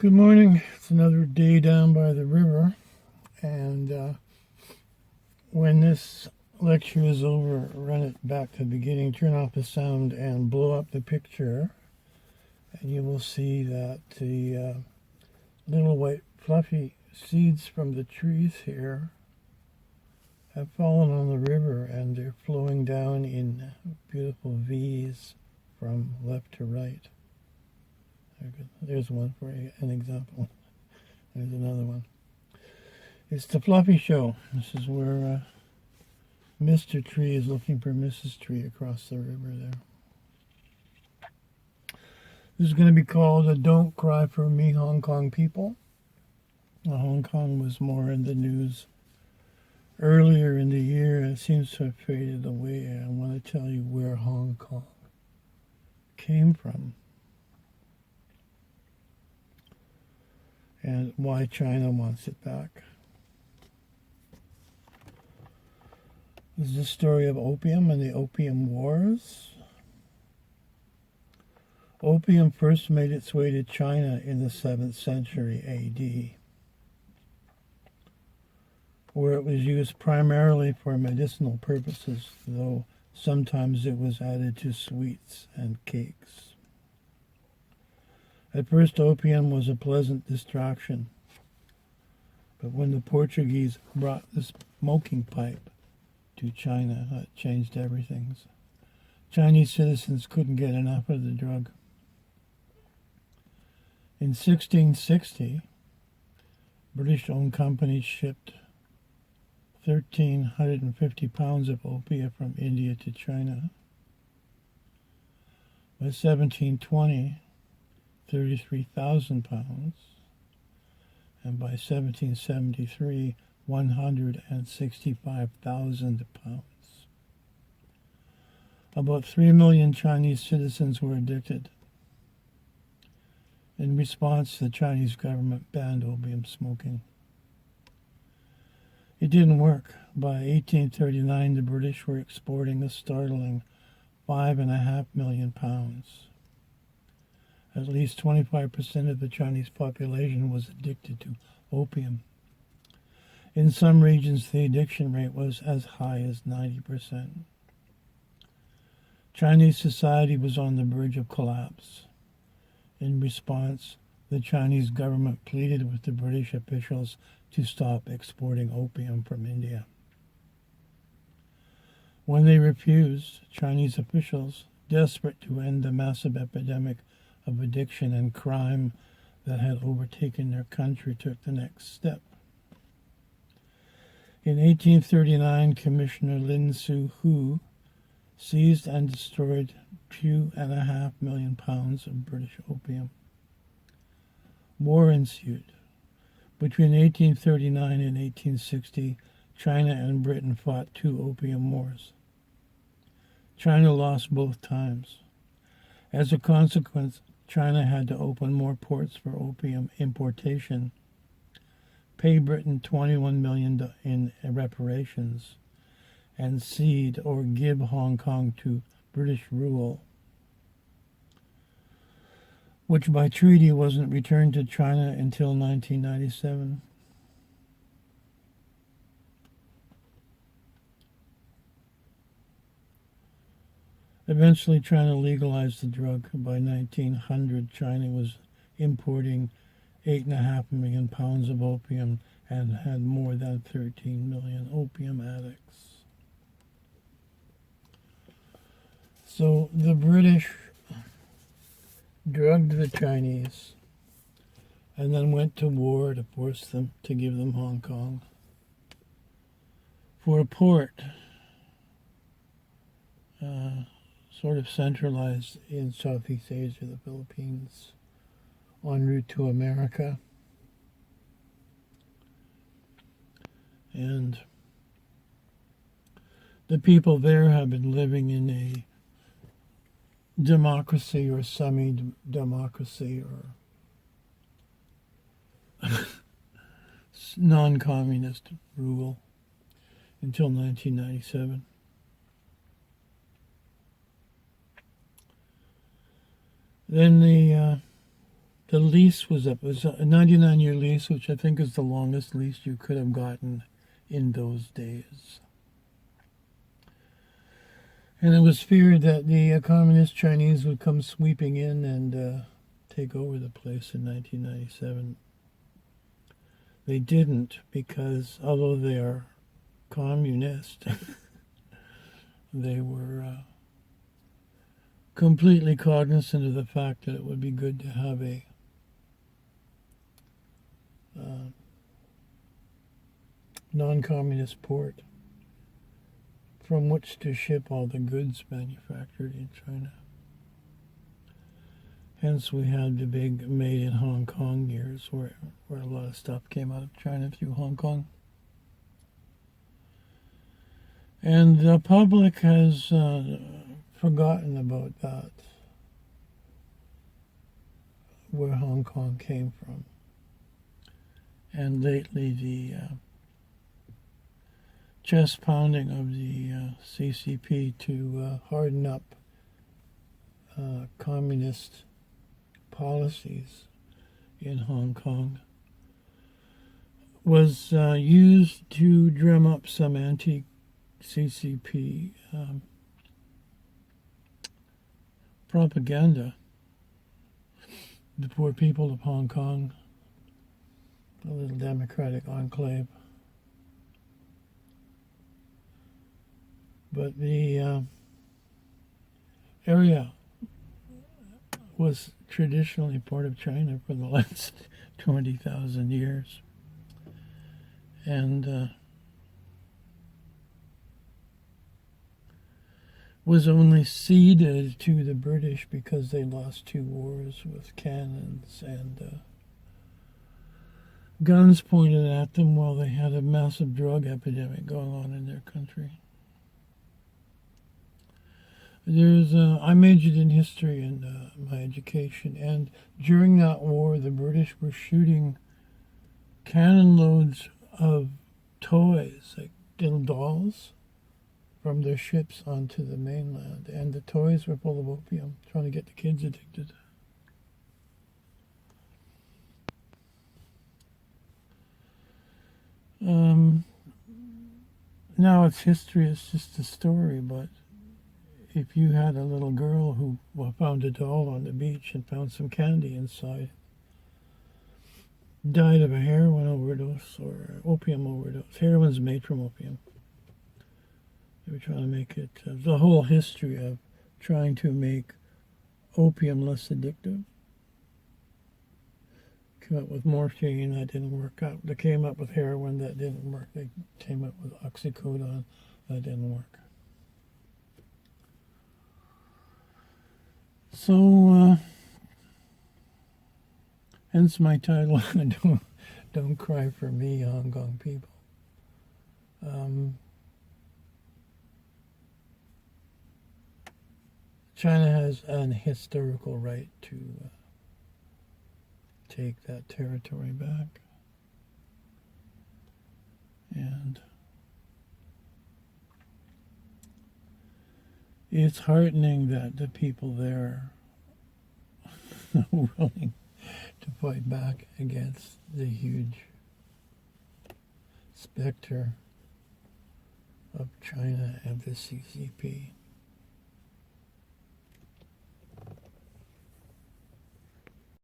Good morning. It's another day down by the river, and when this lecture is over, run it back to the beginning, turn off the sound, and blow up the picture, and you will see that the little white fluffy seeds from the trees here have fallen on the river, and they're flowing down in beautiful V's from left to right. There's one for an example. There's another one. It's the Fluffy Show. This is where Mr. Tree is looking for Mrs. Tree across the river there. This is going to be called a Don't Cry for Me, Hong Kong People. Hong Kong was more in the news earlier in the year, and it seems to have faded away. I want to tell you where Hong Kong came from and why China wants it back. This is the story of opium and the Opium Wars. Opium first made its way to China in the 7th century A.D., where it was used primarily for medicinal purposes, though sometimes it was added to sweets and cakes. At first, opium was a pleasant distraction, but when the Portuguese brought the smoking pipe to China, that changed everything. Chinese citizens couldn't get enough of the drug. In 1660, British-owned companies shipped 1,350 pounds of opium from India to China. By 1720, 33,000 pounds, and by 1773, 165,000 pounds. About 3 million Chinese citizens were addicted. In response, the Chinese government banned opium smoking. It didn't work. By 1839, the British were exporting a startling 5.5 million pounds. At least 25% of the Chinese population was addicted to opium. In some regions, the addiction rate was as high as 90%. Chinese society was on the verge of collapse. In response, the Chinese government pleaded with the British officials to stop exporting opium from India. When they refused, Chinese officials, desperate to end the massive epidemic of addiction and crime that had overtaken their country, took the next step. In 1839, Commissioner Lin Su Hu seized and destroyed 2.5 million pounds of British opium. War ensued. Between 1839 and 1860, China and Britain fought 2 opium wars. China lost both times. As a consequence, China had to open more ports for opium importation, pay Britain $21 million in reparations, and cede or give Hong Kong to British rule, which by treaty wasn't returned to China until 1997. Eventually, China legalized the drug. By 1900, China was importing 8.5 million pounds of opium and had more than 13 million opium addicts. So the British drugged the Chinese and then went to war to force them to give them Hong Kong for a port sort of centralized in Southeast Asia, the Philippines, en route to America. And the people there have been living in a democracy or semi-democracy or non-communist rule until 1997. Then the the lease was up. It was a 99-year lease, which I think is the longest lease you could have gotten in those days. And it was feared that the communist Chinese would come sweeping in and take over the place in 1997. They didn't, because although they are communist, they were completely cognizant of the fact that it would be good to have a non-communist port from which to ship all the goods manufactured in China. Hence we had the big made in Hong Kong years where a lot of stuff came out of China through Hong Kong. And the public has forgotten about that, where Hong Kong came from. And lately the chest pounding of the CCP to harden up communist policies in Hong Kong was used to drum up some anti-CCP propaganda. The poor people of Hong Kong, the little democratic enclave. But the area was traditionally part of China for the last 20,000 years. And was only ceded to the British because they lost 2 wars with cannons and guns pointed at them while they had a massive drug epidemic going on in their country. I majored in history in my education, and during that war, the British were shooting cannon loads of toys, like little dolls, from their ships onto the mainland, and the toys were full of opium, trying to get the kids addicted. Now it's history, it's just a story, but if you had a little girl who found a doll on the beach and found some candy inside, died of a heroin overdose or opium overdose. Heroin's made from opium. They were trying to make it, the whole history of trying to make opium less addictive. Came up with morphine, that didn't work out. They came up with heroin, that didn't work. They came up with oxycodone, that didn't work. So, hence my title, Don't Cry for Me, Hong Kong People. China has an historical right to take that territory back. And it's heartening that the people there are willing to fight back against the huge specter of China and the CCP.